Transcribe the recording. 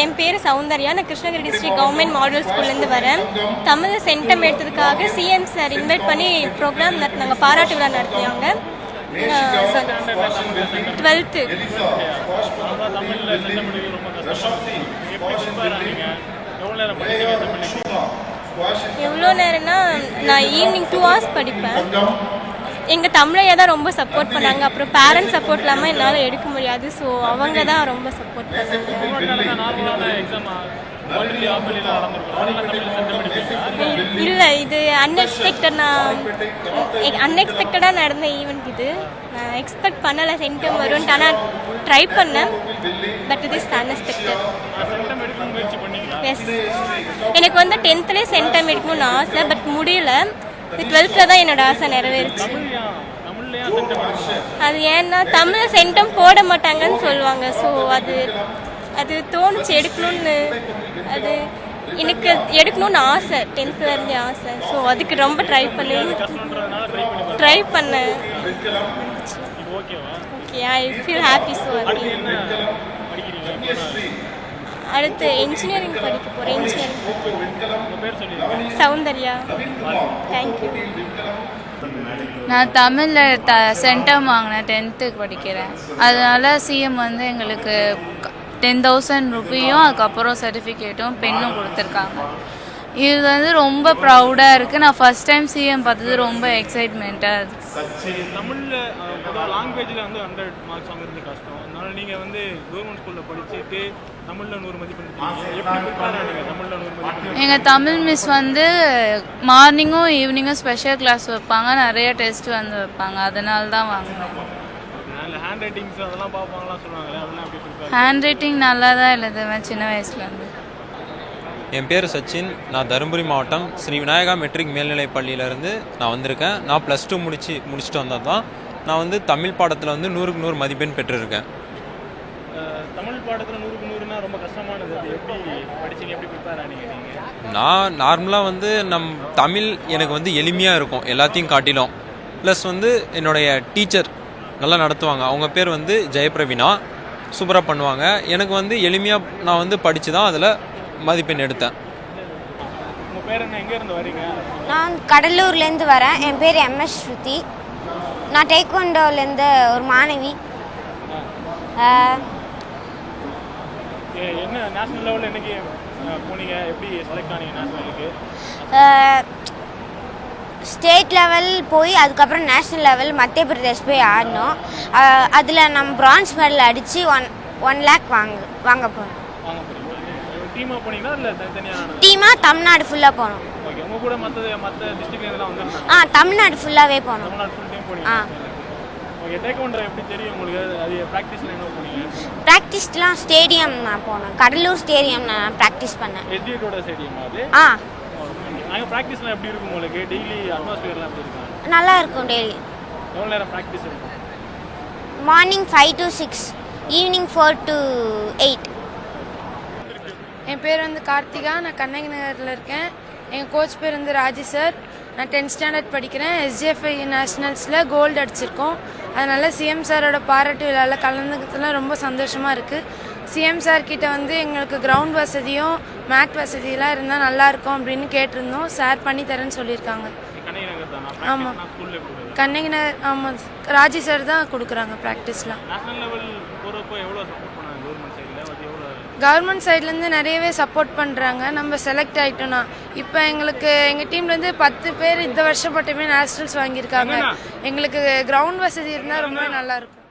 என் பேர் சௌந்தர்யா. நான் Krishnagiri district government model ஸ்கூல்லேருந்து வரேன். தமிழ் சென்டம் எடுத்ததுக்காக சிஎம் சார் இன்வைட் பண்ணி ப்ரோக்ராம் நடத்தினாங்க, பாராட்டு விழா நடத்தினாங்க. 12th எவ்வளோ நேரம்னா நான் ஈவினிங் 2 hours படிப்பேன். எங்கள் தமிழையா தான் ரொம்ப சப்போர்ட் பண்ணாங்க. அப்புறம் பேரண்ட்ஸ் சப்போர்ட் இல்லாமல் என்னால் எடுக்க முடியாது. ஸோ அவங்க தான் ரொம்ப சப்போர்ட் பண்ணாங்க. இல்லை, இது அன்எக்ஸ்பெக்டடாக நடந்த ஈவெண்ட். இது நான் எக்ஸ்பெக்ட் பண்ணலை சென்டம் வரும்ன்ட்டு. ஆனால் ட்ரை பண்ணேன், பட் இது இஸ் அன்எக்ஸ்பெக்டட். எஸ், எனக்கு வந்து 10th சென்டம் எடுக்கணும்னு ஆசை, பட் முடியல. 12th தான் என்னோட ஆசை நிறைவேறுச்சு. அது ஏன்னா தமிழ் சென்டம் போட மாட்டாங்கன்னு சொல்லுவாங்க. ஸோ அது தோணுச்சு எடுக்கணும்னு. அது எனக்கு எடுக்கணும்னு ஆசை, 10th இருந்தே ஆசை. ஸோ அதுக்கு ரொம்ப ட்ரை பண்ணேன். Okay, I feel happy. So அடுத்து இன்ஜினியரிங் படிக்க போகிறேன். இன்ஜினியரிங். சௌந்தர்யா. தேங்க்யூ. நான் தமிழில் சென்டம் வாங்கினேன், 10th படிக்கிறேன். அதனால் சிஎம் வந்து எங்களுக்கு 10,000 ரூபாயும் அதுக்கப்புறம் சர்டிஃபிகேட்டும் பெண்ணும் கொடுத்துருக்காங்க. இது வந்து ரொம்ப ப்ரௌடாக இருக்குது. நான் ஃபஸ்ட் டைம் சிஎம் பார்த்தது ரொம்ப எக்ஸைட்மெண்ட்டாக இருக்குது. தமிழில் லாங்குவேஜில் வந்து 100 மார்க்ஸ் வாங்குறது கஷ்டம். அதனால நீங்கள் வந்து கவர்மெண்ட் ஸ்கூலில் படிச்சுட்டு தமிழில் 100 மதிப்பெண் தமிழில் எங்கள் தமிழ் மிஸ் வந்து மார்னிங்கும் ஈவினிங்கும் ஸ்பெஷல் கிளாஸ் வைப்பாங்க, நிறைய டெஸ்ட் வந்து வைப்பாங்க. அதனால தான் வாங்கினேன். ஹேண்ட் ரைட்டிங் நல்லா தான் எழுதுவேன் சின்ன வயசுலேருந்து. என் பேர் சச்சின். நான் தருமபுரி மாவட்டம் ஸ்ரீ விநாயகா மெட்ரிக் மேல்நிலைப் பள்ளியிலேருந்து நான் வந்திருக்கேன். நான் +2 முடிச்சுட்டு வந்தது தான். நான் வந்து தமிழ் பாடத்தில் வந்து 100க்கு 100 மதிப்பெண் பெற்றிருக்கேன். தமிழ் பாடத்தில் 100க்கு 100னா ரொம்ப கஷ்டமானது. அது எப்படி படிச்சீங்க, எப்படி ப்ரிப்பேர் ஆனீங்க நீங்கள்? நான் நார்மலாக வந்து தமிழ் எனக்கு வந்து எளிமையாக இருக்கும் எல்லாத்தையும் காட்டிலும். ப்ளஸ் வந்து என்னுடைய டீச்சர் நல்லா நடத்துவாங்க. அவங்க பேர் வந்து ஜெயபிரவீனா. சூப்பராக பண்ணுவாங்க. எனக்கு வந்து எளிமையாக நான் வந்து படித்து தான் அதில் மதிப்பெண் எடுத்தேன். உங்கள் பேர் என்ன, எங்கேருந்து வரீங்க? நான் கடலூர்லேருந்து வரேன். என் பேர் MS ஸ்ருதி. நான் டேக்வாண்டோலேருந்து ஒரு மாணவி. என்ன நேஷனல் லெவலில் என்னைக்கு போனீங்க, எப்படி செலக்ட் ஆனீங்க நேஷனலுக்கு? ஸ்டேட் லெவல் போய் அதுக்கப்புறம் நேஷ்னல் லெவல் மத்திய பிரதேஷ் போய் ஆடினோம். அதில் நம்ம பிரான்ஸ் மெடல் அடித்து 1 lakh வாங்க போனோம். டீமாக போனீங்களா இல்லை தனித்தனியாக? டீமாக தமிழ்நாடு ஃபுல்லாக போனோம். ஓகே, உங்கள் கூட மற்ற டிஸ்ட்ரிக்ட்லாம் வந்துருந்தாங்க? தமிழ்நாடு ஃபுல்லாகவே போனோம். தமிழ்நாடு ஃபுல் டைம் போனீங்க. ஓகே, டேக்வாண்டோ எப்படி தெரியும் உங்களுக்கு? அது ப்ராக்டிஸில் என்ன போனீங்க? ப்ராக்டிஸ்லாம் ஸ்டேடியம் நான் போனேன். கடலூர் ஸ்டேடியம் நான் ப்ராக்டிஸ் பண்ணேன். எஸ்டியோட ஸ்டேடியம் அது? நாங்கள் ப்ராக்டிஸ்லாம் எப்படி இருக்கும் உங்களுக்கு? டெய்லி அட்மாஸ்பியர்லாம் எப்படி இருக்கும்? நல்லா இருக்கும். டெய்லி எவ்வளோ நேரம் ப்ராக்டிஸ் இருக்கும்? Morning 5 to 6, evening 4 to 8. என் பேர் வந்து கார்த்திகா. நான் கண்ணகி நகரில் இருக்கேன். எங்கள் கோச் பேர் வந்து ராஜி சார். நான் 10th ஸ்டாண்டர்ட் படிக்கிறேன். SJFI நேஷ்னல்ஸில் கோல்டு அடிச்சிருக்கோம். அதனால் சிஎம் சாரோட பாராட்டு விழாவில் கலந்துக்கிறதுலாம் ரொம்ப சந்தோஷமாக இருக்குது. சிஎம் சார் கிட்ட வந்து எங்களுக்கு கிரவுண்ட் வசதியும் மேட் வசதியெல்லாம் இருந்தால் நல்லாயிருக்கும் அப்படின்னு கேட்டிருந்தோம். சார் பண்ணி தரேன்னு சொல்லியிருக்காங்க. ஆமாம், கண்ணகி நகர். ஆமாம், ராஜி சார் தான் கொடுக்குறாங்க ப்ராக்டிஸ்லாம். கவர்மெண்ட் சைட்லேருந்து நிறையவே சப்போர்ட் பண்ணுறாங்க. நம்ம செலக்ட் ஆகிட்டோன்னா இப்போ எங்கள் டீம்லேருந்து 10 பேர் இந்த வருஷம் மட்டுமே நேஷ்னல்ஸ் வாங்கியிருக்காங்க. எங்களுக்கு கிரவுண்ட் வசதி இருந்தால் ரொம்ப நல்லாயிருக்கும்.